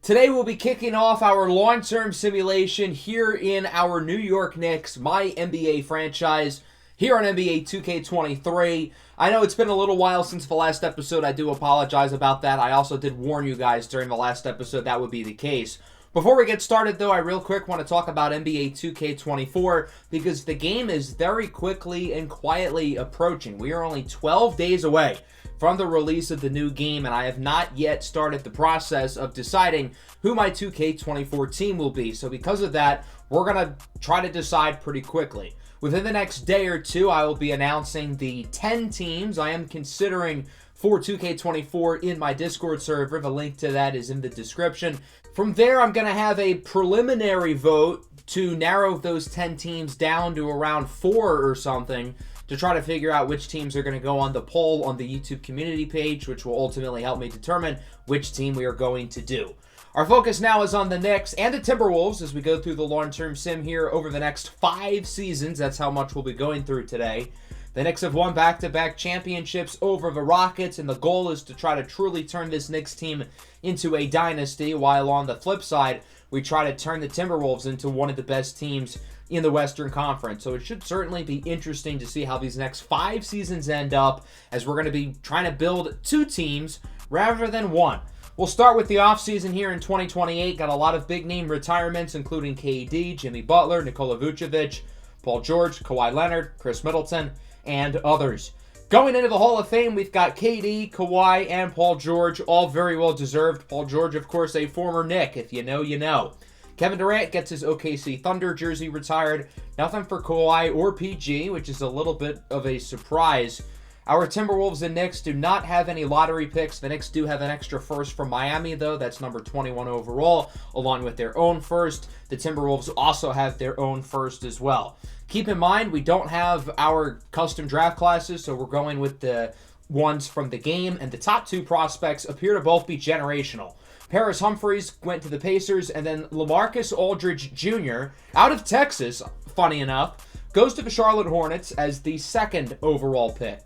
Today we'll be kicking off our long-term simulation here in our New York Knicks, MyNBA franchise, here on NBA 2K23. I know it's been a little while since the last episode. I do apologize about that. I also did warn you guys during the last episode that would be the case. Before we get started, though, I real quick want to talk about NBA 2K24 because the game is very quickly and quietly approaching. We are only 12 days away from the release of the new game, and I have not yet started the process of deciding who my 2K24 team will be. So because of that, we're going to try to decide pretty quickly. Within the next day or two, I will be announcing the 10 teams I am considering for 2K24 in my Discord server. The link to that is in the description. From there, I'm going to have a preliminary vote to narrow those 10 teams down to around 4 or something to try to figure out which teams are going to go on the poll on the YouTube community page, which will ultimately help me determine which team we are going to do. Our focus now is on the Knicks and the Timberwolves as we go through the long-term sim here over the next 5 seasons. That's how much we'll be going through today. The Knicks have won back-to-back championships over the Rockets, and the goal is to try to truly turn this Knicks team into a dynasty, while on the flip side, we try to turn the Timberwolves into one of the best teams in the Western Conference. So it should certainly be interesting to see how these next 5 seasons end up, as we're going to be trying to build 2 teams rather than 1. We'll start with the offseason here in 2028. Got a lot of big-name retirements, including KD, Jimmy Butler, Nikola Vucevic, Paul George, Kawhi Leonard, Chris Middleton, and others. Going into the Hall of Fame, we've got KD, Kawhi, and Paul George, all very well deserved. Paul George, of course, a former Knick. If you know, you know. Kevin Durant gets his OKC Thunder jersey retired. Nothing for Kawhi or PG, which is a little bit of a surprise. Our Timberwolves and Knicks do not have any lottery picks. The Knicks do have an extra first from Miami, though. That's number 21 overall, along with their own first. The Timberwolves also have their own first as well. Keep in mind, we don't have our custom draft classes, so we're going with the ones from the game, and the top 2 prospects appear to both be generational. Paris Humphries went to the Pacers, and then LaMarcus Aldridge Jr., out of Texas, funny enough, goes to the Charlotte Hornets as the 2nd overall pick.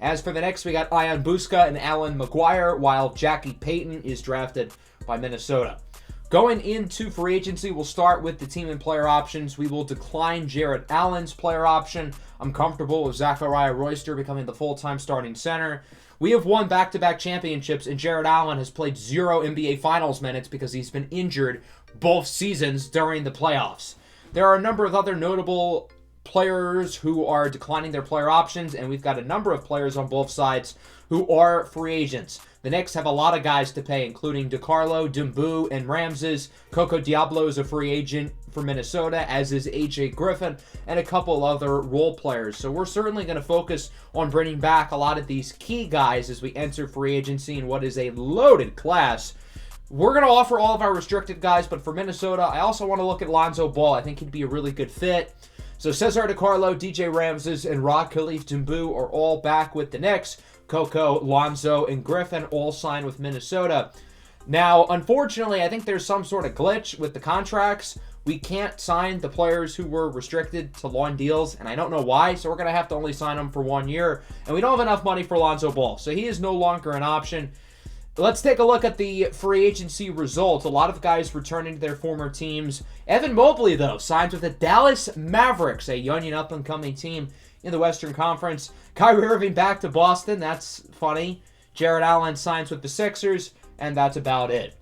As for the Knicks, we got Ian Busca and Alan McGuire, while Jackie Payton is drafted by Minnesota. Going into free agency, we'll start with the team and player options. We will decline Jarrett Allen's player option. I'm comfortable with Zachariah Royster becoming the full-time starting center. We have won back-to-back championships, and Jarrett Allen has played 0 NBA Finals minutes because he's been injured both seasons during the playoffs. There are a number of other notable players who are declining their player options, and we've got a number of players on both sides who are free agents. The Knicks have a lot of guys to pay, including DeCarlo, Dumbu, and Ramses. Coco Diablo is a free agent for Minnesota, as is AJ Griffin, and a couple other role players. So we're certainly going to focus on bringing back a lot of these key guys as we enter free agency in what is a loaded class. We're going to offer all of our restricted guys, but for Minnesota, I also want to look at Lonzo Ball. I think he'd be a really good fit. So Cesar DeCarlo, DJ Ramses, and Rod Khalif Dumbu are all back with the Knicks. Coco, Lonzo, and Griffin all signed with Minnesota. Now, unfortunately, I think there's some sort of glitch with the contracts. We can't sign the players who were restricted to long deals, and I don't know why, so we're going to have to only sign them for 1 year. And we don't have enough money for Lonzo Ball, so he is no longer an option. Let's take a look at the free agency results. A lot of guys returning to their former teams. Evan Mobley, though, signs with the Dallas Mavericks, a young and up-and-coming team in the Western Conference. Kyrie Irving back to Boston. That's funny. Jarrett Allen signs with the Sixers, and that's about it.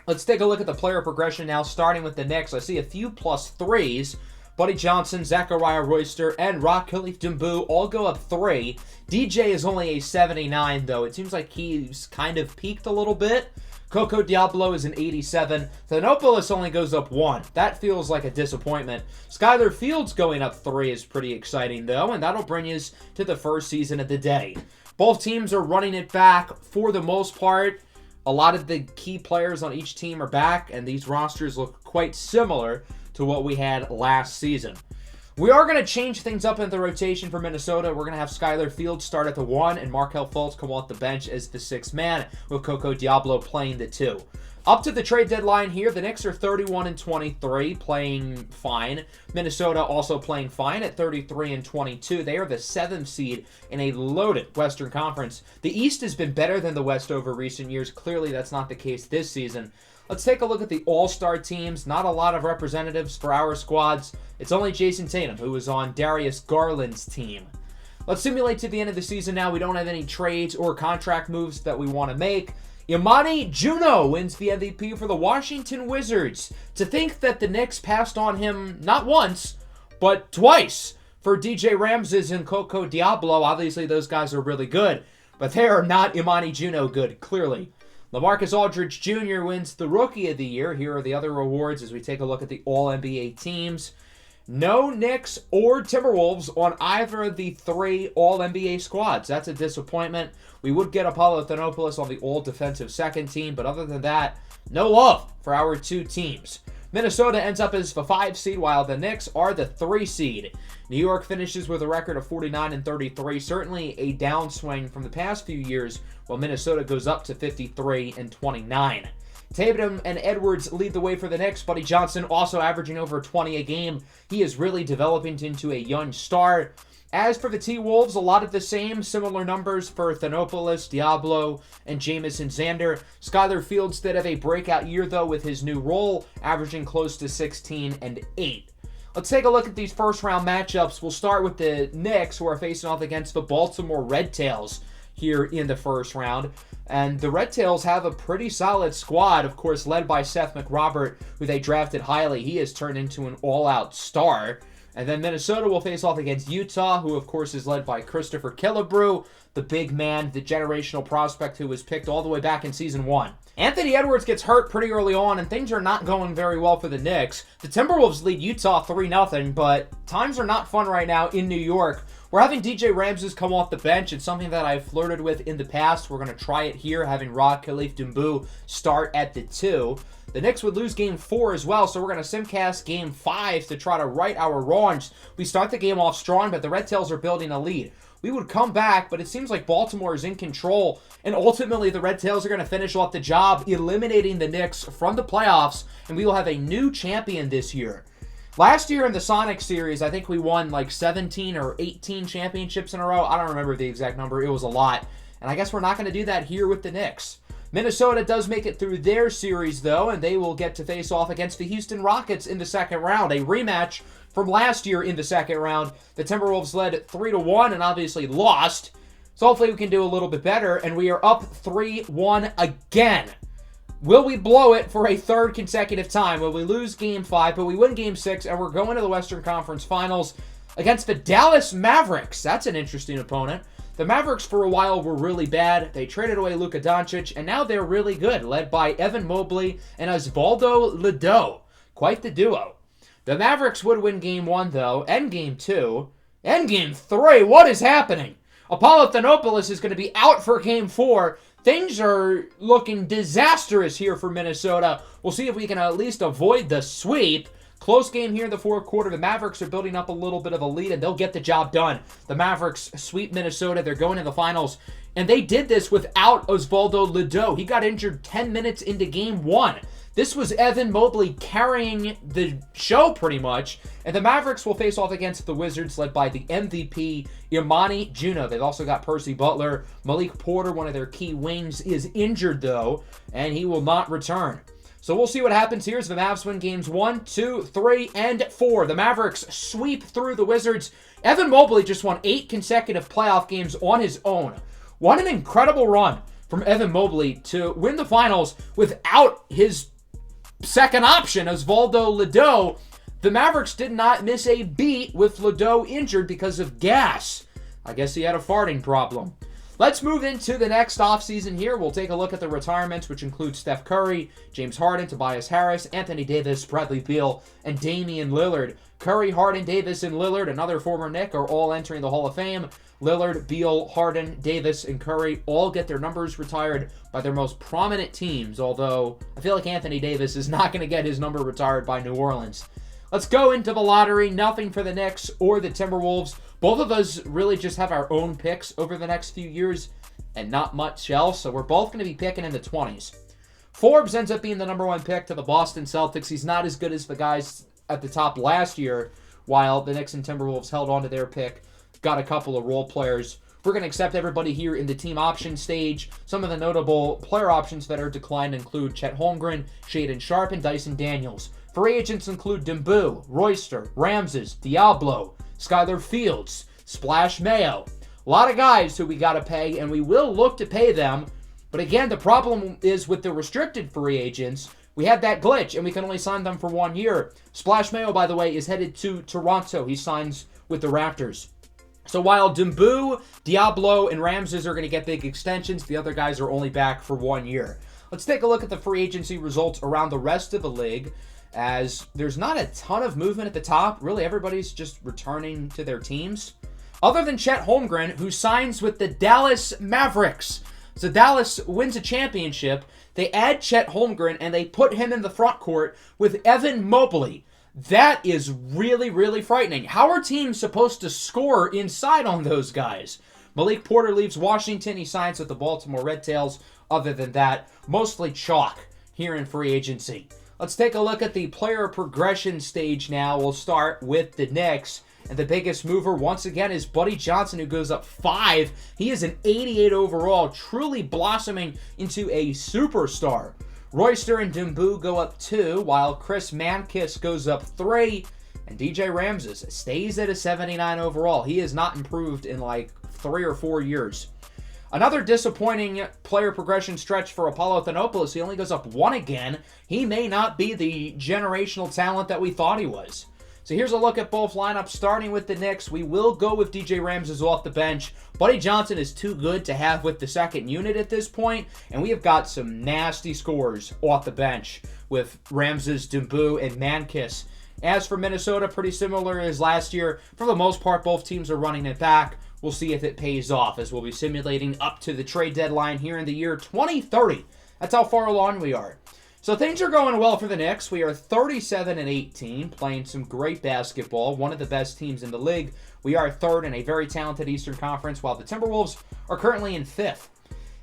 Let's take a look at the player progression now, starting with the Knicks. I see a few +3s. Buddy Johnson, Zachariah Royster, and Rod Khalif Dumbu all go up 3. DJ is only a 79, though. It seems like he's kind of peaked a little bit. Coco Diablo is an 87. Thanopoulos only goes up 1. That feels like a disappointment. Skylar Fields going up 3 is pretty exciting, though, and that'll bring us to the first season of the day. Both teams are running it back for the most part. A lot of the key players on each team are back, and these rosters look quite similar to what we had last season. We are going to change things up in the rotation for Minnesota. We're going to have Skylar Fields start at the 1 and Markelle Fultz come off the bench as the 6th man, with Coco Diablo playing the 2. Up to the trade deadline here, the Knicks are 31-23, playing fine. Minnesota also playing fine at 33-22. They are the 7th seed in a loaded Western Conference. The East has been better than the West over recent years. Clearly, that's not the case this season. Let's take a look at the all-star teams. Not a lot of representatives for our squads. It's only Jason Tatum, who was on Darius Garland's team. Let's simulate to the end of the season now. We don't have any trades or contract moves that we want to make. Imani Juno wins the MVP for the Washington Wizards. To think that the Knicks passed on him not once, but twice for DJ Ramses and Coco Diablo. Obviously, those guys are really good, but they are not Imani Juno good, clearly. LaMarcus Aldridge Jr. wins the Rookie of the Year. Here are the other awards as we take a look at the All-NBA teams. No Knicks or Timberwolves on either of the 3 All-NBA squads. That's a disappointment. We would get Apollo Thanopoulos on the All-Defensive Second team, but other than that, no love for our 2 teams. Minnesota ends up as the 5 seed, while the Knicks are the 3 seed. New York finishes with a record of 49-33, certainly a downswing from the past few years, while Minnesota goes up to 53-29. Tatum and Edwards lead the way for the Knicks. Buddy Johnson also averaging over 20 a game. He is really developing into a young star. As for the T-Wolves, a lot of the same, similar numbers for Thanopoulos, Diablo, and Jamison Xander. Skylar Fields did have a breakout year, though, with his new role, averaging close to 16 and 8. Let's take a look at these first-round matchups. We'll start with the Knicks, who are facing off against the Baltimore Red Tails here in the first round. And the Red Tails have a pretty solid squad, of course, led by Seth McRobert, who they drafted highly. He has turned into an all-out star. And then Minnesota will face off against Utah, who, of course, is led by Christopher Killebrew, the big man, the generational prospect who was picked all the way back in Season 1. Anthony Edwards gets hurt pretty early on, and things are not going very well for the Knicks. The Timberwolves lead Utah 3-0, but times are not fun right now in New York. We're having DJ Ramses come off the bench. It's something that I've flirted with in the past. We're going to try it here, having Rod Khalif Doumbou start at the 2. The Knicks would lose Game 4 as well, so we're going to simcast Game 5 to try to right our wrongs. We start the game off strong, but the Red Tails are building a lead. We would come back, but it seems like Baltimore is in control, and ultimately the Red Tails are going to finish off the job, eliminating the Knicks from the playoffs, and we will have a new champion this year. Last year in the Sonic series, I think we won like 17 or 18 championships in a row. I don't remember the exact number. It was a lot. And I guess we're not going to do that here with the Knicks. Minnesota does make it through their series, though, and they will get to face off against the Houston Rockets in the second round. A rematch from last year in the second round. The Timberwolves led 3-1 and obviously lost. So hopefully we can do a little bit better, and we are up 3-1 again. Will we blow it for a third consecutive time? Will we lose Game 5, but we win Game 6, and we're going to the Western Conference Finals against the Dallas Mavericks. That's an interesting opponent. The Mavericks for a while were really bad. They traded away Luka Doncic, and now they're really good, led by Evan Mobley and Osvaldo Ledo. Quite the duo. The Mavericks would win Game 1, though, and Game 2, and Game 3. What is happening? Apollo Thanopoulos is going to be out for Game 4. Things are looking disastrous here for Minnesota. We'll see if we can at least avoid the sweep. Close game here in the fourth quarter. The Mavericks are building up a little bit of a lead, and they'll get the job done. The Mavericks sweep Minnesota. They're going to the finals, and they did this without Osvaldo Ledo. He got injured 10 minutes into Game 1. This was Evan Mobley carrying the show pretty much, and the Mavericks will face off against the Wizards led by the MVP, Imani Juno. They've also got Percy Butler. Malik Porter, one of their key wings, is injured though, and he will not return. So we'll see what happens here as the Mavs win games 1, 2, 3, and 4. The Mavericks sweep through the Wizards. Evan Mobley just won 8 consecutive playoff games on his own. What an incredible run from Evan Mobley to win the finals without his second option, Osvaldo Ledo. The Mavericks did not miss a beat with Ledo injured because of gas. I guess he had a farting problem. Let's move into the next offseason here. We'll take a look at the retirements, which include Steph Curry, James Harden, Tobias Harris, Anthony Davis, Bradley Beal, and Damian Lillard. Curry, Harden, Davis, and Lillard, another former Knick, are all entering the Hall of Fame. Lillard, Beal, Harden, Davis, and Curry all get their numbers retired by their most prominent teams, although I feel like Anthony Davis is not going to get his number retired by New Orleans. Let's go into the lottery. Nothing for the Knicks or the Timberwolves. Both of us really just have our own picks over the next few years and not much else, so we're both going to be picking in the 20s. Forbes ends up being the number 1 pick to the Boston Celtics. He's not as good as the guys at the top last year, while the Knicks and Timberwolves held on to their pick, got a couple of role players. We're going to accept everybody here in the team option stage. Some of the notable player options that are declined include Chet Holmgren, Shaedon Sharpe, and Dyson Daniels. Free agents include Dembu, Royster, Ramses, Diablo, Skylar Fields, Splash Mayo. A lot of guys who we got to pay, and we will look to pay them. But again, the problem is with the restricted free agents, we had that glitch, and we can only sign them for 1 year. Splash Mayo, by the way, is headed to Toronto. He signs with the Raptors. So while Dembu, Diablo, and Ramses are going to get big extensions, the other guys are only back for 1 year. Let's take a look at the free agency results around the rest of the league, as there's not a ton of movement at the top. Really, everybody's just returning to their teams. Other than Chet Holmgren, who signs with the Dallas Mavericks. So Dallas wins a championship. They add Chet Holmgren, and they put him in the front court with Evan Mobley. That is really, really frightening. How are teams supposed to score inside on those guys? Malik Porter leaves Washington. He signs with the Baltimore Red Tails. Other than that, mostly chalk here in free agency. Let's take a look at the player progression stage now. We'll start with the Knicks. And the biggest mover, once again, is Buddy Johnson, who goes up 5. He is an 88 overall, truly blossoming into a superstar. Royster and Dembu go up 2, while Chris Mankis goes up 3, and DJ Ramses stays at a 79 overall. He has not improved in like 3 or 4 years. Another disappointing player progression stretch for Apollo Thanopoulos. He only goes up 1 again. He may not be the generational talent that we thought he was. So here's a look at both lineups, starting with the Knicks. We will go with DJ Ramses off the bench. Buddy Johnson is too good to have with the second unit at this point, and we have got some nasty scores off the bench with Ramses, Dembu, and Mankis. As for Minnesota, pretty similar as last year. For the most part, both teams are running it back. We'll see if it pays off, as we'll be simulating up to the trade deadline here in the year 2030. That's how far along we are. So things are going well for the Knicks. We are 37-18, playing some great basketball, one of the best teams in the league. We are third in a very talented Eastern Conference, while the Timberwolves are currently in 5th.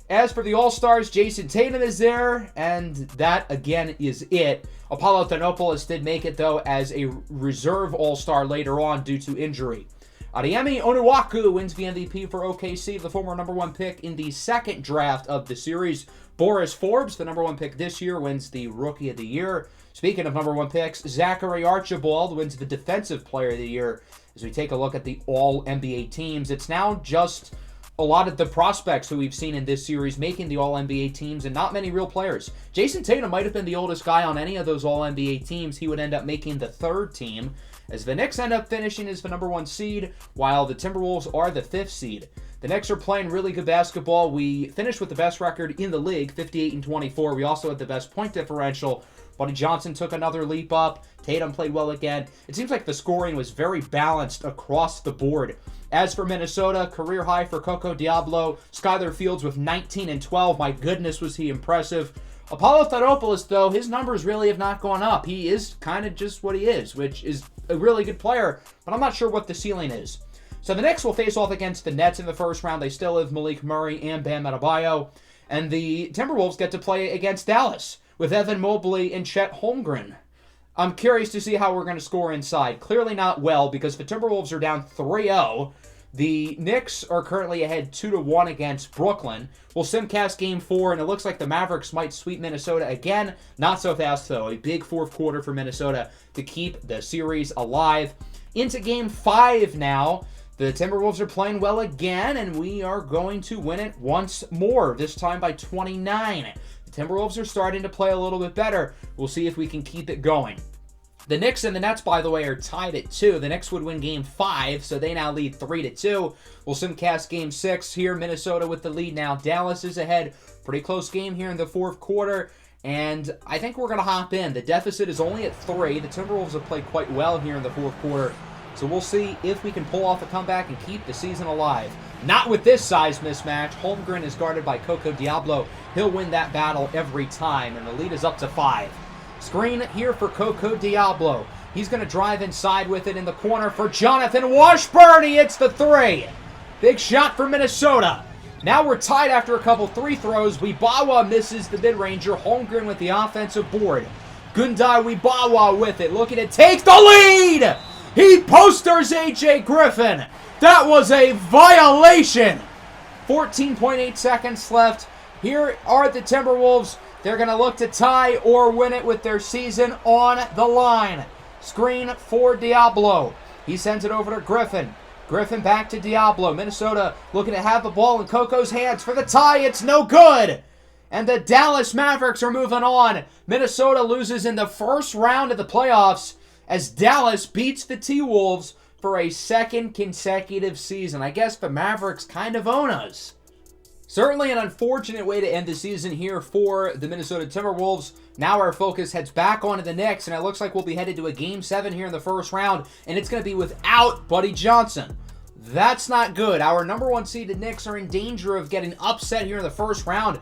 As for the All-Stars, Jason Tatum is there, and that, again, is it. Apollo Thanopoulos did make it, though, as a reserve All-Star later on due to injury. Adeyemi Onuaku wins the MVP for OKC, the former number 1 pick in the second draft of the series. Boris Forbes, the number 1 pick this year, wins the Rookie of the Year. Speaking of number 1 picks, Zachary Archibald wins the Defensive Player of the Year. As we take a look at the All-NBA teams, it's now just a lot of the prospects who we've seen in this series making the All-NBA teams, and not many real players. Jason Tatum might have been the oldest guy on any of those All-NBA teams. He would end up making the 3rd team, as the Knicks end up finishing as the number 1 seed, while the Timberwolves are the 5th seed. The Knicks are playing really good basketball. We finished with the best record in the league, 58-24. We also had the best point differential. Buddy Johnson took another leap up. Tatum played well again. It seems like the scoring was very balanced across the board. As for Minnesota, career high for Coco Diablo. Skylar Fields with 19 and 12. My goodness, was he impressive. Apollo Thanopoulos, though, his numbers really have not gone up. He is kind of just what he is, which is a really good player, but I'm not sure what the ceiling is. So the Knicks will face off against the Nets in the first round. They still have Malik Murray and Bam Adebayo. And the Timberwolves get to play against Dallas with Evan Mobley and Chet Holmgren. I'm curious to see how we're going to score inside. Clearly not well, because the Timberwolves are down 3-0. The Knicks are currently ahead 2-1 against Brooklyn. We'll simcast Game 4, and it looks like the Mavericks might sweep Minnesota again. Not so fast, though. A big fourth quarter for Minnesota to keep the series alive. Into Game 5 now. The Timberwolves are playing well again, and we are going to win it once more, this time by 29. The Timberwolves are starting to play a little bit better. We'll see if we can keep it going. The Knicks and the Nets, by the way, are tied at 2. The Knicks would win Game 5, so they now lead 3-2. We'll simcast Game 6 here. Minnesota with the lead now. Dallas is ahead. Pretty close game here in the fourth quarter, and I think we're going to hop in. The deficit is only at 3. The Timberwolves have played quite well here in the fourth quarter, so we'll see if we can pull off a comeback and keep the season alive. Not with this size mismatch. Holmgren is guarded by Coco Diablo. He'll win that battle every time, and the lead is up to 5. Screen here for Coco Diablo. He's going to drive inside with it in the corner for Jonathan Washburn. He hits the 3. Big shot for Minnesota. Now we're tied after a couple 3 throws. Wibawa misses the mid-ranger. Holmgren with the offensive board. Gundai Wibawa with it. Looking to take the lead. He posters A.J. Griffin. That was a violation. 14.8 seconds left. Here are the Timberwolves. They're going to look to tie or win it with their season on the line. Screen for Diablo. He sends it over to Griffin. Griffin back to Diablo. Minnesota looking to have the ball in Coco's hands for the tie. It's no good. And the Dallas Mavericks are moving on. Minnesota loses in the first round of the playoffs as Dallas beats the T-Wolves for a second consecutive season. I guess the Mavericks kind of own us. Certainly an unfortunate way to end the season here for the Minnesota Timberwolves. Now our focus heads back onto the Knicks, and it looks like we'll be headed to a Game 7 here in the first round, and it's going to be without Buddy Johnson. That's not good. Our number 1 seeded Knicks are in danger of getting upset here in the first round,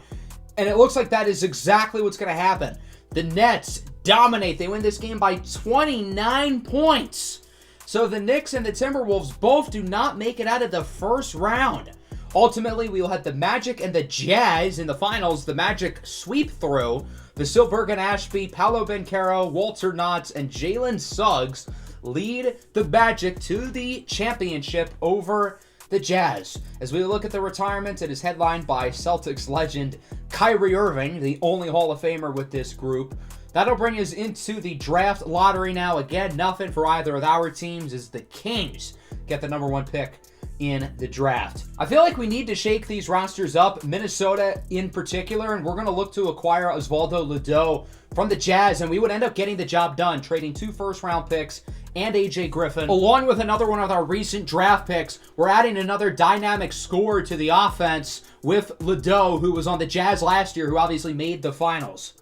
and it looks like that is exactly what's going to happen. The Nets dominate. They win this game by 29 points. So the Knicks and the Timberwolves both do not make it out of the first round. Ultimately, we will have the Magic and the Jazz in the finals. The Magic sweep through. Vasil Bergen-Ashby, Paolo Banchero, Walter Knotts, and Jalen Suggs lead the Magic to the championship over the Jazz. As we look at the retirement, it is headlined by Celtics legend Kyrie Irving, the only Hall of Famer with this group. That'll bring us into the draft lottery now. Again, nothing for either of our teams as the Kings get the number 1 pick in the draft. I feel like we need to shake these rosters up, Minnesota in particular, and we're going to look to acquire Osvaldo Ledo from the Jazz, and we would end up getting the job done, trading 2 first-round picks and AJ Griffin, along with another one of our recent draft picks. We're adding another dynamic scorer to the offense with Ledo, who was on the Jazz last year, who obviously made the finals.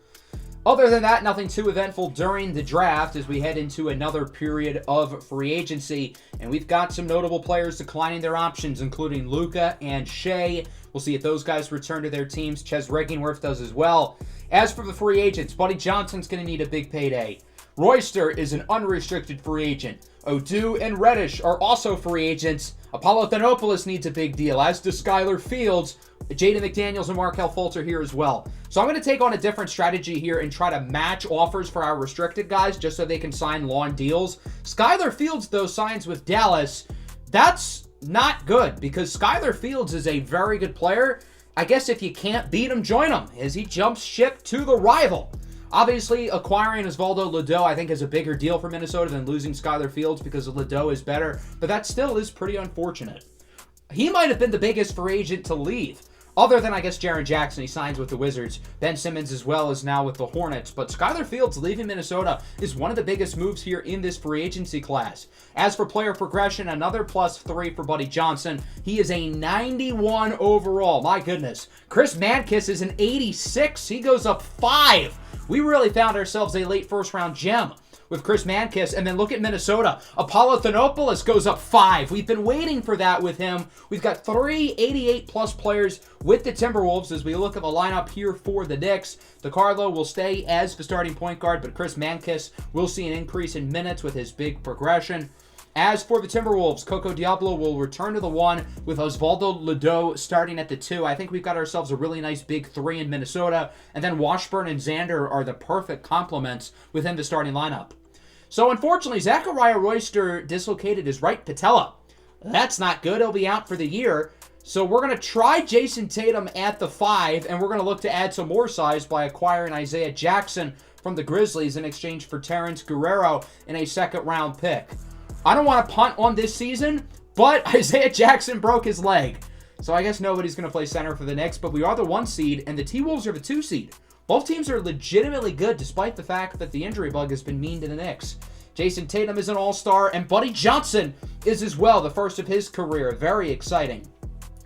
Other than that, nothing too eventful during the draft as we head into another period of free agency. And we've got some notable players declining their options, including Luka and Shea. We'll see if those guys return to their teams. Ches Regenworth does as well. As for the free agents, Buddy Johnson's going to need a big payday. Royster is an unrestricted free agent. Odu and Reddish are also free agents. Apollo Thanopoulos needs a big deal, as does Skylar Fields. Jaden McDaniels and Markelle Fultz are here as well. So I'm going to take on a different strategy here and try to match offers for our restricted guys just so they can sign long deals. Skylar Fields, though, signs with Dallas. That's not good because Skylar Fields is a very good player. I guess if you can't beat him, join him as he jumps ship to the rival. Obviously, acquiring Osvaldo Ledo, I think, is a bigger deal for Minnesota than losing Skylar Fields because Ledo is better, but that still is pretty unfortunate. He might have been the biggest free agent to leave, other than, I guess, Jaren Jackson. He signs with the Wizards. Ben Simmons as well is now with the Hornets, but Skylar Fields leaving Minnesota is one of the biggest moves here in this free agency class. As for player progression, another +3 for Buddy Johnson. He is a 91 overall. My goodness. Chris Mankiss is an 86. He goes up 5. We really found ourselves a late first-round gem with Chris Mankiss. And then look at Minnesota. Apollo Thanopoulos goes up 5. We've been waiting for that with him. We've got 3 88-plus players with the Timberwolves as we look at the lineup here for the Knicks. DeCarlo will stay as the starting point guard, but Chris Mankiss will see an increase in minutes with his big progression. As for the Timberwolves, Coco Diablo will return to the 1 with Osvaldo Ledo starting at the 2. I think we've got ourselves a really nice big 3 in Minnesota. And then Washburn and Xander are the perfect complements within the starting lineup. So unfortunately, Zachariah Royster dislocated his right patella. That's not good. He'll be out for the year. So we're going to try Jason Tatum at the 5, and we're going to look to add some more size by acquiring Isaiah Jackson from the Grizzlies in exchange for Terrence Guerrero in a second-round pick. I don't want to punt on this season, but Isaiah Jackson broke his leg. So I guess nobody's going to play center for the Knicks, but we are the 1 seed, and the T-Wolves are the 2 seed. Both teams are legitimately good, despite the fact that the injury bug has been mean to the Knicks. Jason Tatum is an all-star, and Buddy Johnson is as well, the first of his career. Very exciting.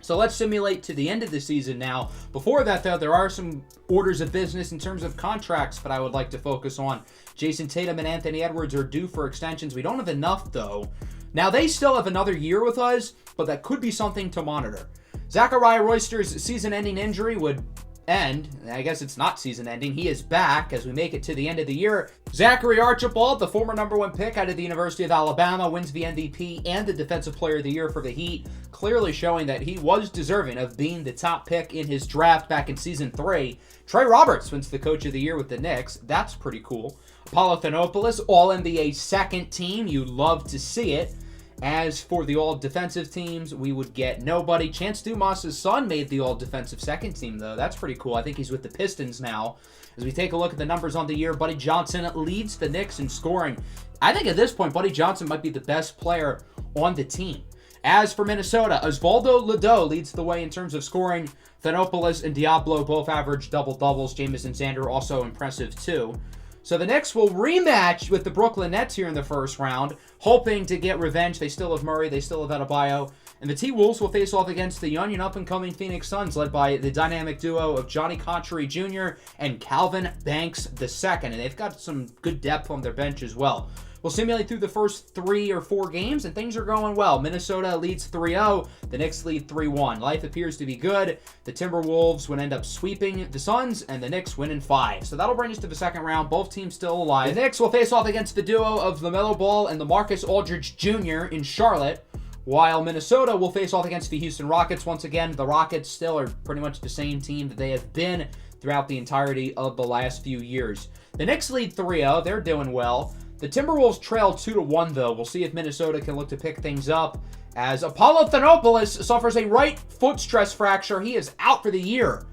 So let's simulate to the end of the season now. Before that, though, there are some orders of business in terms of contracts that I would like to focus on. Jason Tatum and Anthony Edwards are due for extensions. We don't have enough, though. Now, they still have another year with us, but that could be something to monitor. Zachariah Royster's season-ending injury would end. I guess it's not season-ending. He is back as we make it to the end of the year. Zachary Archibald, the former number 1 pick out of the University of Alabama, wins the MVP and the Defensive Player of the Year for the Heat, clearly showing that he was deserving of being the top pick in his draft back in Season 3. Trey Roberts wins the Coach of the Year with the Knicks. That's pretty cool. Apollo Thanopoulos, All-NBA second team. You love to see it. As for the all-defensive teams, we would get nobody. Chance Dumas' son made the all-defensive second team, though. That's pretty cool. I think he's with the Pistons now. As we take a look at the numbers on the year, Buddy Johnson leads the Knicks in scoring. I think at this point, Buddy Johnson might be the best player on the team. As for Minnesota, Osvaldo Ledo leads the way in terms of scoring. Thanopoulos and Diablo both average double-doubles. Jamison Zander also impressive, too. So the Knicks will rematch with the Brooklyn Nets here in the first round, hoping to get revenge. They still have Murray. They still have Adebayo. And the T-Wolves will face off against the young and up-and-coming Phoenix Suns, led by the dynamic duo of Johnny Conchery Jr. and Calvin Banks II. And they've got some good depth on their bench as well. We'll simulate through the first 3 or 4 games, and things are going well. Minnesota leads 3-0. The Knicks lead 3-1. Life appears to be good. The Timberwolves would end up sweeping the Suns, and the Knicks win in 5. So that'll bring us to the second round. Both teams still alive. The Knicks will face off against the duo of LaMelo Ball and LaMarcus Aldridge Jr. in Charlotte, while Minnesota will face off against the Houston Rockets. Once again, the Rockets still are pretty much the same team that they have been throughout the entirety of the last few years. The Knicks lead 3-0. They're doing well. The Timberwolves trail 2-1, though. We'll see if Minnesota can look to pick things up as Apollo Thanopoulos suffers a right foot stress fracture. He is out for the year.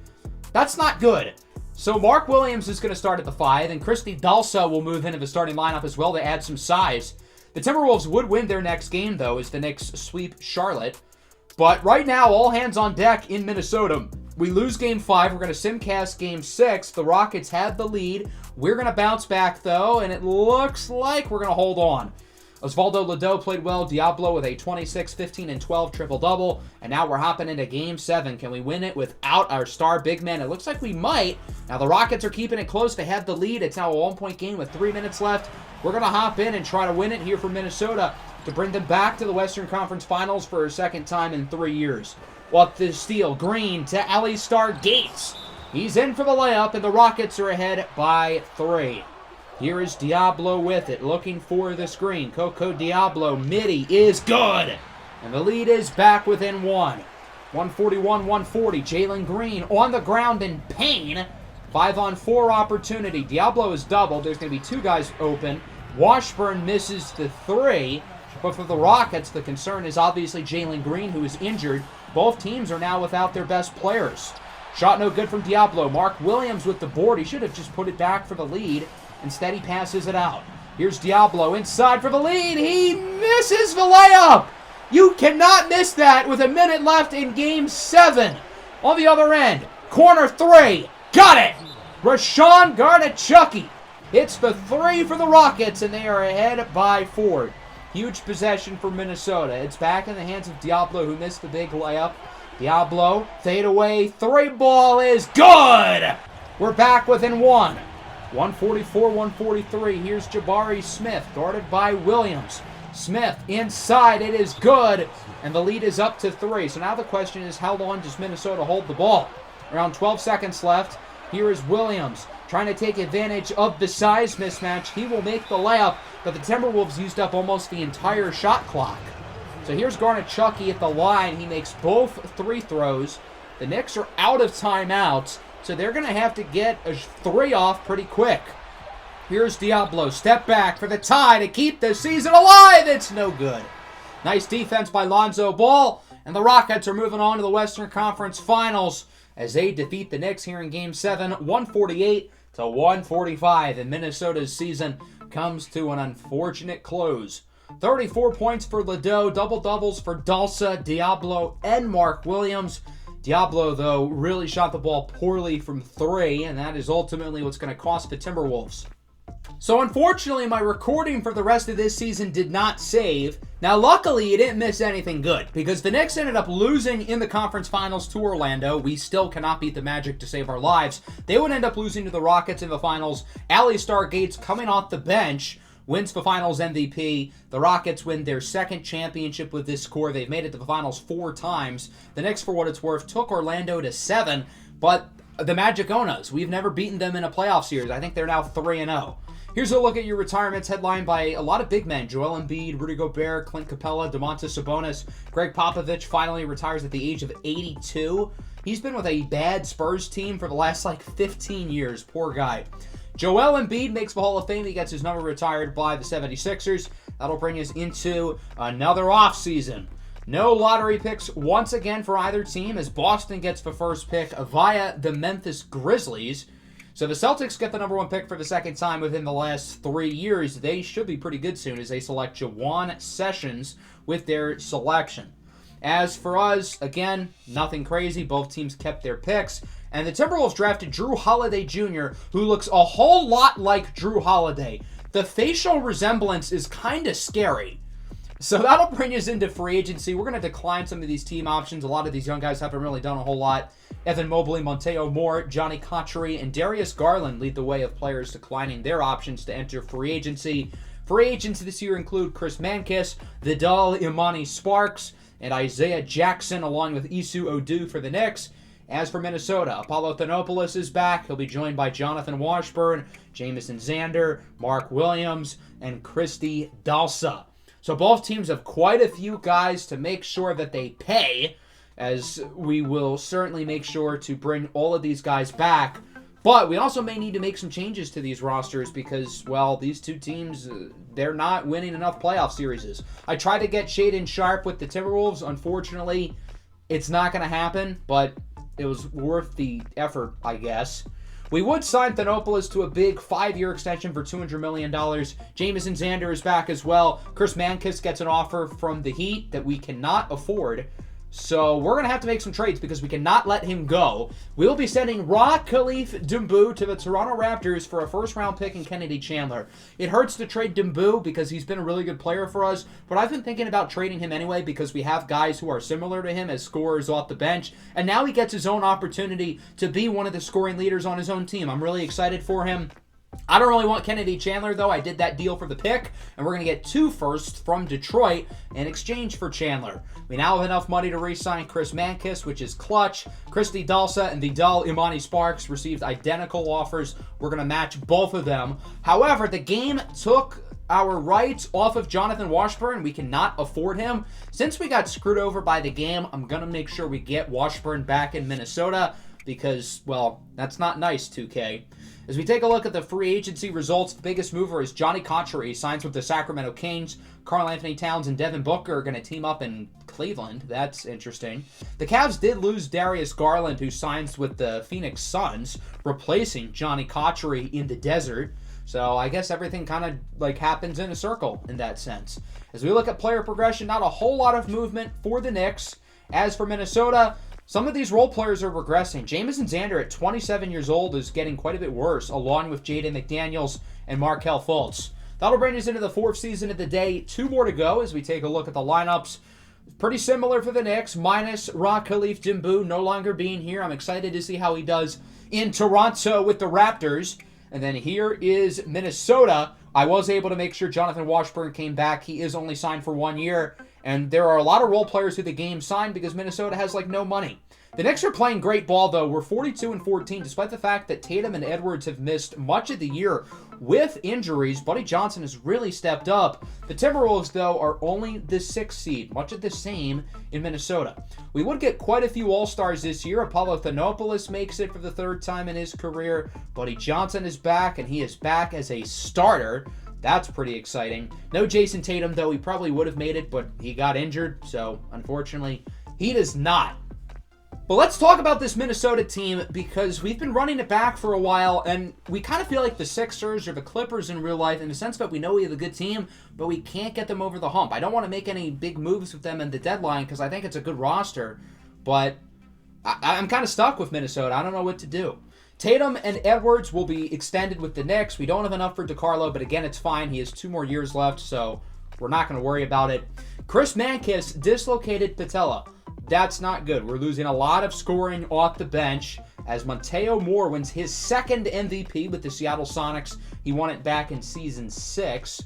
That's not good. So Mark Williams is going to start at the 5, and Christy Dalsa will move into the starting lineup as well to add some size. The Timberwolves would win their next game, though, as the Knicks sweep Charlotte. But right now, all hands on deck in Minnesota. We lose Game 5. We're going to simcast Game 6. The Rockets have the lead. We're going to bounce back, though, and it looks like we're going to hold on. Osvaldo Ledo played well. Diablo with a 26, 15, and 12 triple-double. And now we're hopping into Game 7. Can we win it without our star big man? It looks like we might. Now, the Rockets are keeping it close. They have the lead. It's now a one-point game with 3 minutes left. We're going to hop in and try to win it here for Minnesota to bring them back to the Western Conference Finals for a second time in 3 years. Up the steal, Green to Alistar Gates. He's in for the layup, and the Rockets are ahead by 3. Here is Diablo with it, looking for the screen. Coco Diablo, midi is good. And the lead is back within 1. 141-140. Jalen Green on the ground in pain. 5-on-4 opportunity. Diablo is doubled. There's going to be 2 guys open. Washburn misses the 3. But for the Rockets, the concern is obviously Jalen Green, who is injured. Both teams are now without their best players. Shot no good from Diablo. Mark Williams with the board. He should have just put it back for the lead. Instead, he passes it out. Here's Diablo inside for the lead. He misses the layup. You cannot miss that with a minute left in Game 7. On the other end, corner 3. Got it. Rashawn Garnachucky hits the 3 for the Rockets, and they are ahead by 4. Huge possession for Minnesota. It's back in the hands of Diablo, who missed the big layup. Diablo, fade away, 3 ball is good! We're back within 1. 144-143. Here's Jabari Smith, guarded by Williams. Smith inside, it is good, and the lead is up to 3. So now the question is, how long does Minnesota hold the ball? Around 12 seconds left. Here is Williams trying to take advantage of the size mismatch. He will make the layup, but the Timberwolves used up almost the entire shot clock. So here's Garnachucky at the line. He makes both 3 throws. The Knicks are out of timeouts, so they're going to have to get a 3 off pretty quick. Here's Diablo. Step back for the tie to keep the season alive. It's no good. Nice defense by Lonzo Ball, and the Rockets are moving on to the Western Conference Finals as they defeat the Knicks here in Game 7, 148-145. And Minnesota's season comes to an unfortunate close. 34 points for Ledo, double-doubles for Dalsa, Diablo, and Mark Williams. Diablo, though, really shot the ball poorly from 3, and that is ultimately what's going to cost the Timberwolves. So unfortunately, my recording for the rest of this season did not save. Now, luckily, you didn't miss anything good, because the Knicks ended up losing in the conference finals to Orlando. We still cannot beat the Magic to save our lives. They would end up losing to the Rockets in the finals. Alistar Gates, coming off the bench, wins the finals MVP. The Rockets win their 2nd championship with this core. They've made it to the finals 4 times. The Knicks, for what it's worth, took Orlando to 7, but the Magic own us. We've never beaten them in a playoff series. I think they're now 3-0. Here's a look at your retirements, headlined by a lot of big men. Joel Embiid, Rudy Gobert, Clint Capella, Domantas Sabonis. Greg Popovich finally retires at the age of 82. He's been with a bad Spurs team for the last, 15 years. Poor guy. Joel Embiid makes the Hall of Fame. He gets his number retired by the 76ers. That'll bring us into another offseason. No lottery picks once again for either team as Boston gets the first pick via the Memphis Grizzlies. So the Celtics get the number 1 pick for the second time within the last 3 years. They should be pretty good soon as they select Jawan Sessions with their selection. As for us, again, nothing crazy. Both teams kept their picks. And the Timberwolves drafted Drew Holiday Jr., who looks a whole lot like Drew Holiday. The facial resemblance is kind of scary. So that'll bring us into free agency. We're going to decline some of these team options. A lot of these young guys haven't really done a whole lot. Evan Mobley, Montejo Moore, Johnny Cotchery, and Darius Garland lead the way of players declining their options to enter free agency. Free agents this year include Chris Mankiss, Vidal Imani Sparks, and Isaiah Jackson, along with Isu Odu for the Knicks. As for Minnesota, Apollo Thanopoulos is back. He'll be joined by Jonathan Washburn, Jamison Zander, Mark Williams, and Christy Dalsa. So both teams have quite a few guys to make sure that they pay, as we will certainly make sure to bring all of these guys back. But we also may need to make some changes to these rosters because, well, these two teams, they're not winning enough playoff series. I tried to get Shaedon Sharpe with the Timberwolves. Unfortunately, it's not going to happen, but it was worth the effort, I guess. We would sign Thanopoulos to a big 5-year extension for $200 million. Jamison Zander is back as well. Chris Mankiss gets an offer from the Heat that we cannot afford. So we're going to have to make some trades because we cannot let him go. We'll be sending Khalif Dumbu to the Toronto Raptors for a first-round pick in Kennedy Chandler. It hurts to trade Dumbu because he's been a really good player for us, but I've been thinking about trading him anyway because we have guys who are similar to him as scorers off the bench, and now he gets his own opportunity to be one of the scoring leaders on his own team. I'm really excited for him. I don't really want Kennedy Chandler, though. I did that deal for the pick, and we're going to get 2 firsts from Detroit in exchange for Chandler. We now have enough money to re-sign Chris Mankiss, which is clutch. Christy Dalsa and Vidal Imani Sparks received identical offers. We're going to match both of them. However, the game took our rights off of Jonathan Washburn. We cannot afford him. Since we got screwed over by the game, I'm going to make sure we get Washburn back in Minnesota because, well, that's not nice, 2K. As we take a look at the free agency results, the biggest mover is Johnny Cotchery. He signs with the Sacramento Kings. Karl Anthony Towns and Devin Booker are going to team up in Cleveland. That's interesting. The Cavs did lose Darius Garland, who signs with the Phoenix Suns, replacing Johnny Cotchery in the desert. So I guess everything kind of like happens in a circle in that sense. As we look at player progression, not a whole lot of movement for the Knicks. As for Minnesota, some of these role players are regressing. Jamison Zander at 27 years old is getting quite a bit worse, along with Jaden McDaniels and Markelle Fultz. That'll bring us into the 4th season of the day. 2 more to go as we take a look at the lineups. Pretty similar for the Knicks, minus Khalif Dumbu no longer being here. I'm excited to see how he does in Toronto with the Raptors. And then here is Minnesota. I was able to make sure Jonathan Washburn came back. He is only signed for 1 year. And there are a lot of role players who the game signed because Minnesota has like no money. The Knicks are playing great ball, though. We're 42-14, despite the fact that Tatum and Edwards have missed much of the year with injuries. Buddy Johnson has really stepped up. The Timberwolves, though, are only the 6th seed, much of the same in Minnesota. We would get quite a few All-Stars this year. Apollo Thanopoulos makes it for the 3rd time in his career. Buddy Johnson is back, and he is back as a starter. That's pretty exciting. No Jason Tatum, though. He probably would have made it, but he got injured, so unfortunately, he does not. But let's talk about this Minnesota team because we've been running it back for a while, and we kind of feel like the Sixers or the Clippers in real life in the sense that we know we have a good team, but we can't get them over the hump. I don't want to make any big moves with them in the deadline because I think it's a good roster, but I'm kind of stuck with Minnesota. I don't know what to do. Tatum and Edwards will be extended with the Knicks. We don't have enough for DeCarlo, but again, it's fine. He has 2 more years left, so we're not going to worry about it. Chris Mankiss dislocated patella. That's not good. We're losing a lot of scoring off the bench as Montejo Moore wins his 2nd MVP with the Seattle Sonics. He won it back in Season 6.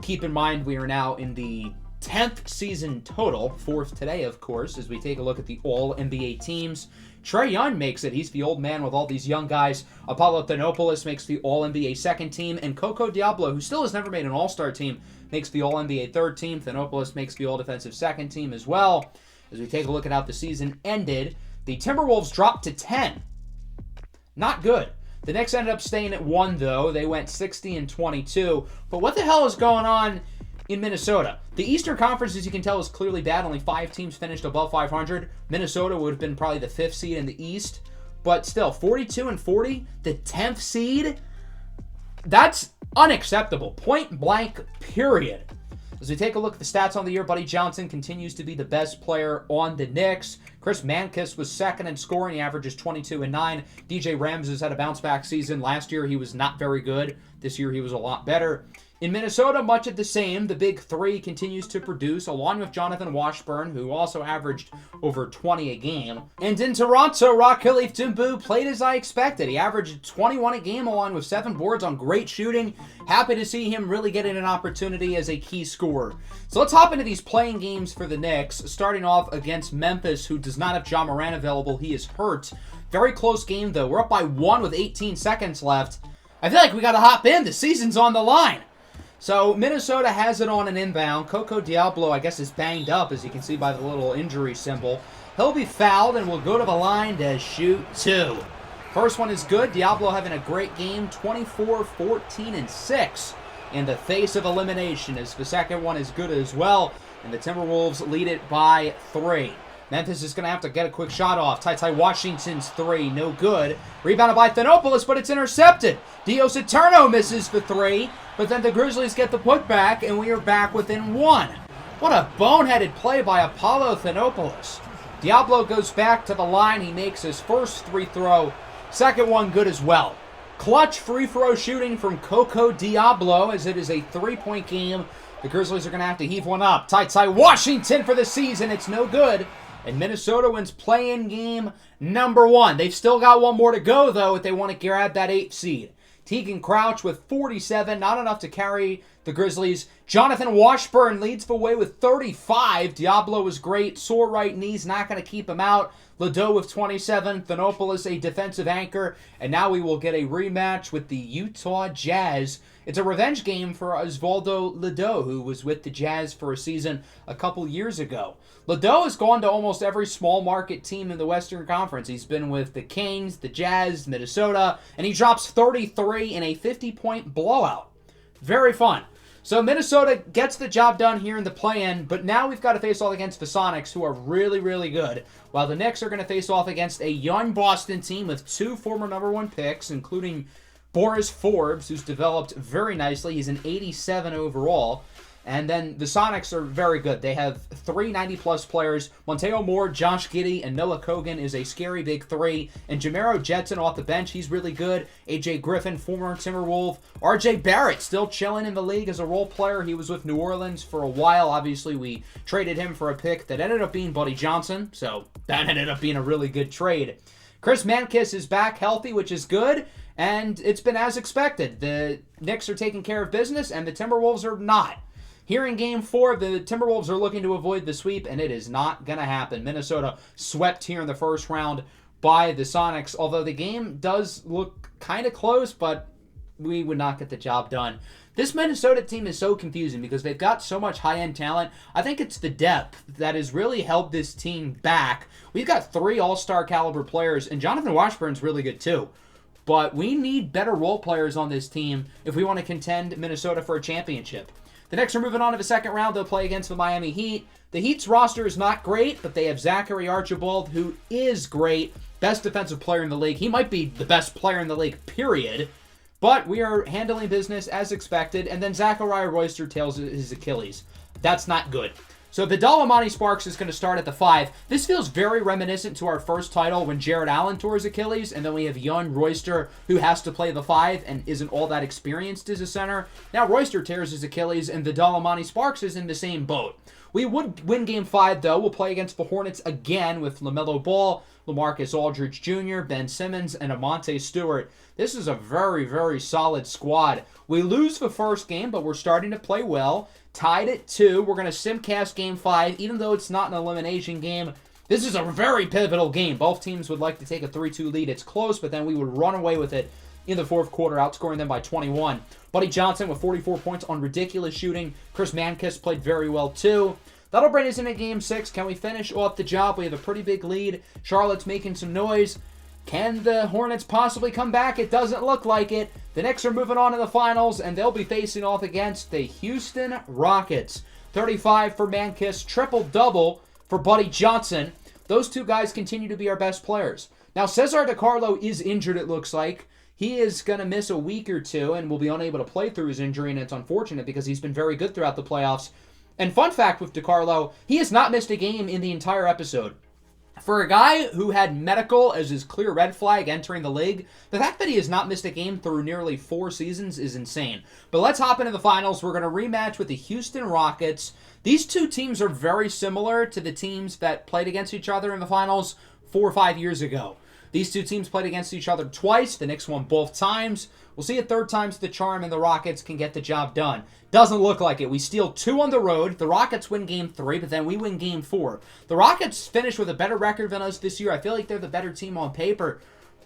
Keep in mind, we are now in the 10th season total, 4th today, of course, as we take a look at the All-NBA teams. Trae Young makes it. He's the old man with all these young guys. Apollo Thanopoulos makes the All-NBA 2nd team. And Coco Diablo, who still has never made an All-Star team, makes the All-NBA 3rd team. Thanopoulos makes the All-Defensive 2nd team as well. As we take a look at how the season ended, the Timberwolves dropped to 10. Not good. The Knicks ended up staying at 1, though. They went 60-22. But what the hell is going on in Minnesota. The Eastern Conference, as you can tell, is clearly bad. Only 5 teams finished above 500. Minnesota would have been probably the 5th seed in the East. But still, 42-40, the 10th seed, that's unacceptable. Point blank, period. As we take a look at the stats on the year, Buddy Johnson continues to be the best player on the Knicks. Chris Mankis was second in scoring. He averages 22 and 9. DJ Ramses had a bounce-back season. Last year, he was not very good. This year, he was a lot better. In Minnesota, much of the same. The big three continues to produce, along with Jonathan Washburn, who also averaged over 20 a game. And in Toronto, Rock Khalif Doumbou played as I expected. He averaged 21 a game, along with 7 boards on great shooting. Happy to see him really getting an opportunity as a key scorer. So let's hop into these playing games for the Knicks, starting off against Memphis, who does not have Ja Morant available. He is hurt. Very close game, though. We're up by 1 with 18 seconds left. I feel like we got to hop in. The season's on the line. So, Minnesota has it on an inbound. Coco Diablo, I guess, is banged up, as you can see by the little injury symbol. He'll be fouled and will go to the line to shoot 2. First one is good. Diablo having a great game, 24, 14, and 6 in the face of elimination, as the second one is good as well. And the Timberwolves lead it by 3. Memphis is going to have to get a quick shot off. Ty Washington's 3, no good. Rebounded by Thanopoulos, but it's intercepted. Dios Eterno misses the 3, but then the Grizzlies get the putback, and we are back within 1. What a boneheaded play by Apollo Thanopoulos. Diablo goes back to the line. He makes his first free throw. Second one good as well. Clutch free throw shooting from Coco Diablo, as it is a 3-point game. The Grizzlies are going to have to heave one up. Ty Washington for the season. It's no good. And Minnesota wins play-in game number 1. They've still got one more to go, though, if they want to grab that 8th seed. Tegan Crouch with 47, not enough to carry the Grizzlies. Jonathan Washburn leads the way with 35. Diablo was great. Sore right knee's not going to keep him out. Ledoux with 27. Thanopoulos, a defensive anchor. And now we will get a rematch with the Utah Jazz. It's a revenge game for Osvaldo Ledoux, who was with the Jazz for a season a couple years ago. Ledoux has gone to almost every small market team in the Western Conference. He's been with the Kings, the Jazz, Minnesota, and he drops 33 in a 50-point blowout. Very fun. So Minnesota gets the job done here in the play-in, but now we've got to face off against the Sonics, who are really, really good, while the Knicks are going to face off against a young Boston team with 2 former number 1 picks, including Boris Forbes, who's developed very nicely. He's an 87 overall. And then the Sonics are very good. They have 3 90-plus players. Monteo Moore, Josh Giddey, and Noah Kogan is a scary big 3. And Jamero Jetson off the bench, he's really good. A.J. Griffin, former Timberwolf. R.J. Barrett, still chilling in the league as a role player. He was with New Orleans for a while. Obviously, we traded him for a pick that ended up being Buddy Johnson. So that ended up being a really good trade. Chris Mankis is back healthy, which is good. And it's been as expected. The Knicks are taking care of business, and the Timberwolves are not. Here in Game 4, the Timberwolves are looking to avoid the sweep, and it is not going to happen. Minnesota swept here in the first round by the Sonics, although the game does look kind of close, but we would not get the job done. This Minnesota team is so confusing because they've got so much high-end talent. I think it's the depth that has really held this team back. We've got 3 all-star caliber players, and Jonathan Washburn's really good too. But we need better role players on this team if we want to contend Minnesota for a championship. The Knicks are moving on to the second round. They'll play against the Miami Heat. The Heat's roster is not great, but they have Zachary Archibald, who is great. Best defensive player in the league. He might be the best player in the league, period. But we are handling business as expected. And then Zachariah Royster tears his Achilles. That's not good. So the Dalamani Sparks is going to start at the 5. This feels very reminiscent to our first title when Jared Allen tore his Achilles, and then we have young Royster who has to play the 5 and isn't all that experienced as a center. Now Royster tears his Achilles, and the Dalamani Sparks is in the same boat. We would win Game 5, though. We'll play against the Hornets again with LaMelo Ball, LaMarcus Aldridge Jr., Ben Simmons, and Amonte Stewart. This is a very, very solid squad. We lose the first game, but we're starting to play well. Tied at 2. We're going to simcast Game 5, even though it's not an elimination game. This is a very pivotal game. Both teams would like to take a 3-2 lead. It's close, but then we would run away with it in the fourth quarter, outscoring them by 21. Buddy Johnson with 44 points on ridiculous shooting. Chris Mankis played very well, too. That'll bring us into Game 6. Can we finish off the job? We have a pretty big lead. Charlotte's making some noise. Can the Hornets possibly come back? It doesn't look like it. The Knicks are moving on to the finals, and they'll be facing off against the Houston Rockets. 35 for Mankis, triple-double for Buddy Johnson. Those two guys continue to be our best players. Now, Cesar DiCarlo is injured, it looks like. He is going to miss a week or two and will be unable to play through his injury, and it's unfortunate because he's been very good throughout the playoffs. And fun fact with DiCarlo, he has not missed a game in the entire episode. For a guy who had medical as his clear red flag entering the league, the fact that he has not missed a game through nearly 4 seasons is insane. But let's hop into the finals. We're going to rematch with the Houston Rockets. These two teams are very similar to the teams that played against each other in the finals 4 or 5 years ago. These two teams played against each other twice. The Knicks won both times. We'll see a third time's the charm, and the Rockets can get the job done. Doesn't look like it. We steal 2 on the road. The Rockets win Game 3, but then we win Game 4. The Rockets finish with a better record than us this year. I feel like they're the better team on paper.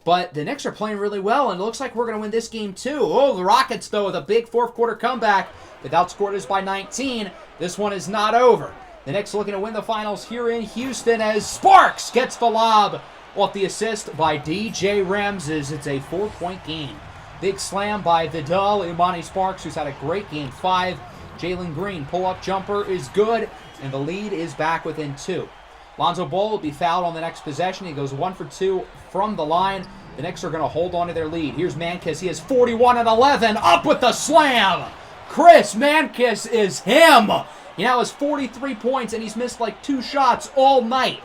But the Knicks are playing really well, and it looks like we're going to win this game too. Oh, the Rockets, though, with a big fourth-quarter comeback. They've outscored us by 19. This one is not over. The Knicks looking to win the finals here in Houston as Sparks gets the lob off the assist by DJ Ramses. It's a 4-point game. Big slam by Vidal Imani Sparks, who's had a great Game 5. Jalen Green, pull-up jumper is good, and the lead is back within 2. Lonzo Ball will be fouled on the next possession. He goes 1 for 2 from the line. The Knicks are going to hold on to their lead. Here's Mankis. He has 41 and 11. Up with the slam. Chris Mankis is him. He now has 43 points, and he's missed like 2 shots all night.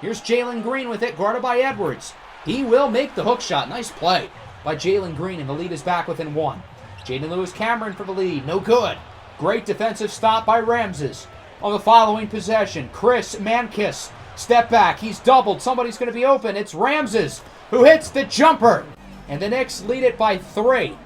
Here's Jalen Green with it, guarded by Edwards. He will make the hook shot. Nice play by Jalen Green, and the lead is back within 1. Jaden Lewis-Cameron for the lead. No good. Great defensive stop by Ramses. On the following possession, Chris Mankis. Step back. He's doubled. Somebody's going to be open. It's Ramses who hits the jumper. And the Knicks lead it by 3.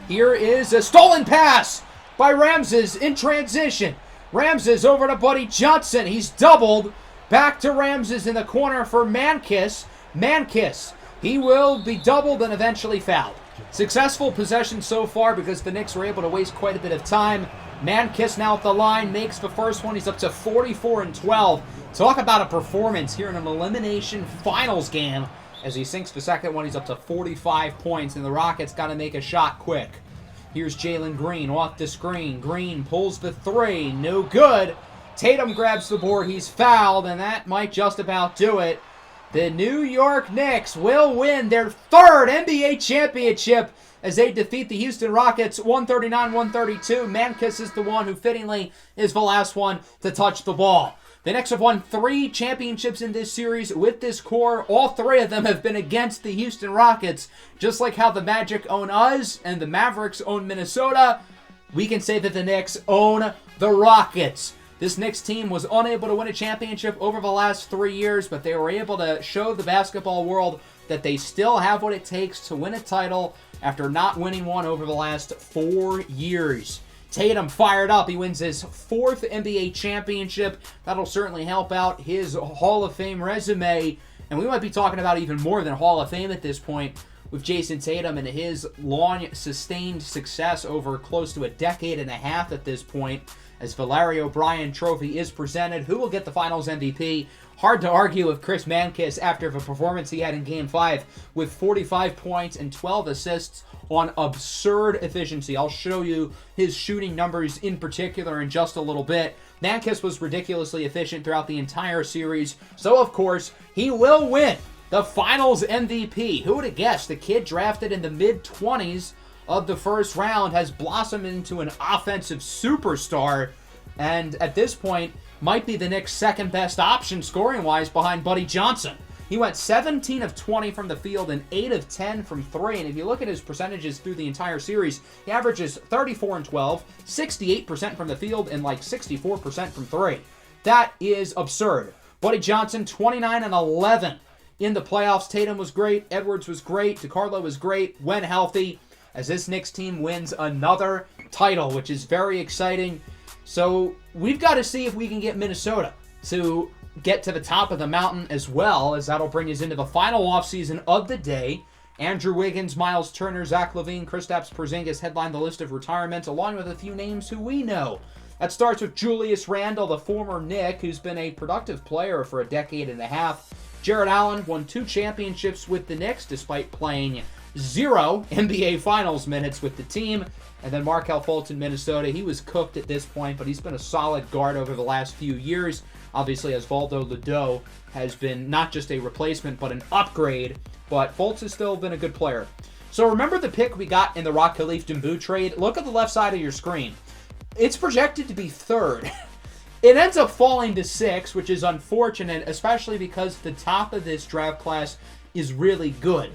Here is a stolen pass by Ramses in transition. Ramses over to Buddy Johnson. He's doubled. Back to Ramses in the corner for Mankis. Mankis. He will be doubled and eventually fouled. Successful possession so far because the Knicks were able to waste quite a bit of time. Mankis now at the line, makes the first one. He's up to 44 and 12. Talk about a performance here in an elimination finals game. As he sinks the second one, he's up to 45 points, and the Rockets got to make a shot quick. Here's Jalen Green off the screen. Green pulls the 3. No good. Tatum grabs the board. He's fouled, and that might just about do it. The New York Knicks will win their 3rd NBA championship as they defeat the Houston Rockets 139-132. Mankis is the one who fittingly is the last one to touch the ball. The Knicks have won 3 championships in this series with this core. All 3 of them have been against the Houston Rockets. Just like how the Magic own us and the Mavericks own Minnesota, we can say that the Knicks own the Rockets. This Knicks team was unable to win a championship over the last 3 years, but they were able to show the basketball world that they still have what it takes to win a title after not winning one over the last 4 years. Tatum fired up. He wins his 4th NBA championship. That'll certainly help out his Hall of Fame resume. And we might be talking about even more than Hall of Fame at this point with Jason Tatum and his long, sustained success over close to a decade and a half at this point. As Valerie O'Brien Trophy is presented, who will get the Finals MVP? Hard to argue with Chris Mankis after the performance he had in Game 5 with 45 points and 12 assists on absurd efficiency. I'll show you his shooting numbers in particular in just a little bit. Mankis was ridiculously efficient throughout the entire series, so of course, he will win the Finals MVP. Who would have guessed? The kid drafted in the mid-20s of the first round has blossomed into an offensive superstar, and at this point might be the Knicks' 2nd best option scoring-wise behind Buddy Johnson. He went 17 of 20 from the field and 8 of 10 from 3, and if you look at his percentages through the entire series, he averages 34 and 12, 68% from the field, and like 64% from 3. That is absurd. Buddy Johnson, 29 and 11 in the playoffs. Tatum was great, Edwards was great, DiCarlo was great when healthy, as this Knicks team wins another title, which is very exciting. So we've got to see if we can get Minnesota to get to the top of the mountain as well, as that'll bring us into the final offseason of the day. Andrew Wiggins, Miles Turner, Zach LaVine, Kristaps Porzingis headline the list of retirements, along with a few names who we know. That starts with Julius Randle, the former Knick, who's been a productive player for a decade and a half. Jared Allen won 2 championships with the Knicks, despite playing 0 NBA Finals minutes with the team. And then Markelle Fulton, Minnesota. He was cooked at this point, but he's been a solid guard over the last few years. Obviously, as Valdo Ledoux has been not just a replacement, but an upgrade. But Fultz has still been a good player. So remember the pick we got in the Rock Khalif Dimbu trade? Look at the left side of your screen. It's projected to be 3rd. It ends up falling to 6, which is unfortunate, especially because the top of this draft class is really good.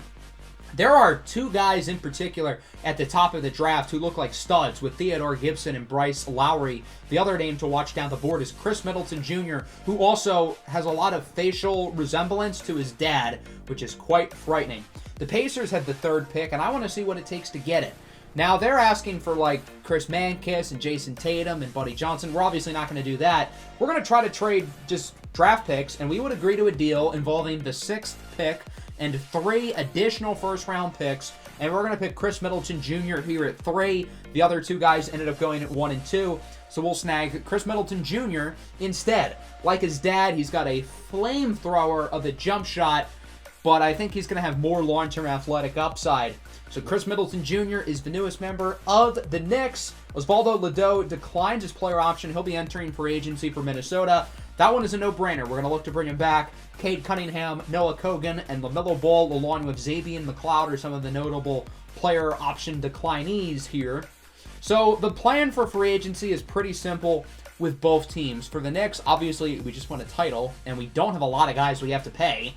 There are 2 guys in particular at the top of the draft who look like studs, with Theodore Gibson and Bryce Lowry. The other name to watch down the board is Chris Middleton Jr., who also has a lot of facial resemblance to his dad, which is quite frightening. The Pacers have the 3rd pick, and I want to see what it takes to get it. Now, they're asking for, like, Chris Mankiss and Jason Tatum and Buddy Johnson. We're obviously not going to do that. We're going to try to trade just draft picks, and we would agree to a deal involving the 6th pick and 3 additional first-round picks, and we're going to pick Chris Middleton Jr. here at 3. The other 2 guys ended up going at 1 and 2, so we'll snag Chris Middleton Jr. instead. Like his dad, he's got a flamethrower of a jump shot, but I think he's going to have more long-term athletic upside. So Chris Middleton Jr. is the newest member of the Knicks. Osvaldo Ledoux declines his player option. He'll be entering free agency for Minnesota. That one is a no-brainer. We're going to look to bring him back. Cade Cunningham, Noah Kogan, and LaMelo Ball, along with Xavier McLeod, are some of the notable player option declinees here. So the plan for free agency is pretty simple with both teams. For the Knicks, obviously, we just won a title, and we don't have a lot of guys we have to pay.